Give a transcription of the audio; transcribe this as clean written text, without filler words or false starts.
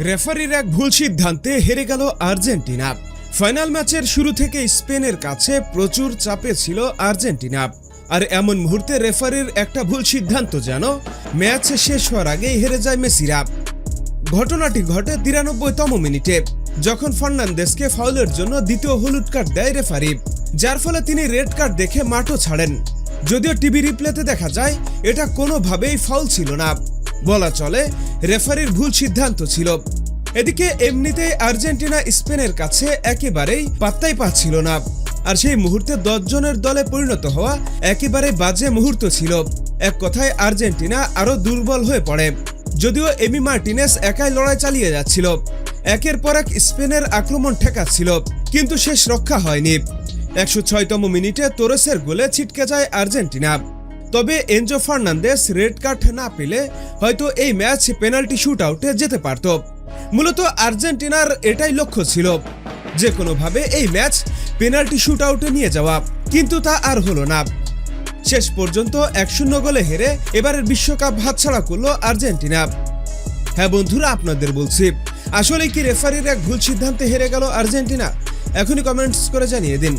রেফারির এক ভুল সিদ্ধান্তে হেরে গেল আর্জেন্টিনা। ফাইনাল ম্যাচের শুরু থেকে স্পেনের কাছে প্রচুর চাপে ছিল আর্জেন্টিনা। আর এমন মুহূর্তে রেফারির একটা ভুল সিদ্ধান্ত যেন ম্যাচ শেষ হওয়ার আগেই হেরে যায় মেসিরা। ঘটনাটি ঘটে 93তম মিনিটে, যখন ফার্নান্দেসকে ফাউলের জন্য দ্বিতীয় হলুদ কার্ড দেয় রেফারি, যার ফলে তিনি রেড কার্ড দেখে মাঠও ছাড়েন। যদিও টিভি রিপ্লেতে দেখা যায় এটা কোনোভাবেই ফাউল ছিল না, বলা চলে রেফারির ভুল সিদ্ধান্ত ছিল। এদিকে এমনিতেই আর্জেন্টিনা স্পেনের কাছে একেবারেই পাত্তাই পাচ্ছিল না, আর সেই মুহূর্তে 10 জনের দলে পরিণত হওয়া একেবারে বাজে মুহূর্ত ছিল। এক কথায় আর্জেন্টিনা আরো দুর্বল হয়ে পড়ে। যদিও এমি মার্টিনেস একাই লড়াই চালিয়ে যাচ্ছিল, একের পর এক স্পেনের আক্রমণ ঠেকাচ্ছিল, কিন্তু শেষ রক্ষা হয়নি। 106তম মিনিটে তোরেসের গোলে ছিটকে যায় আর্জেন্টিনা। তবে এনজো ফার্নান্দেস রেড কার্ড না পেলে হয়তো এই ম্যাচ পেনাল্টি শুট আউটে যেতে পারত। মূলত আর্জেন্টিনার এটাই লক্ষ্য ছিল, যে কোনোভাবে এই ম্যাচ পেনাল্টি শুট আউটে নিয়ে যাওয়া, কিন্তু তা আর হলো না। শেষ পর্যন্ত 1-0 গোলে হেরে এবারের বিশ্বকাপ হাতছাড়া করলো আর্জেন্টিনা। হ্যাঁ বন্ধুরা, আপনাদের বলছি, আসলে কি রেফারির এক ভুল সিদ্ধান্তে হেরে গেল আর্জেন্টিনা? এখনই কমেন্টস করে জানিয়ে দিন।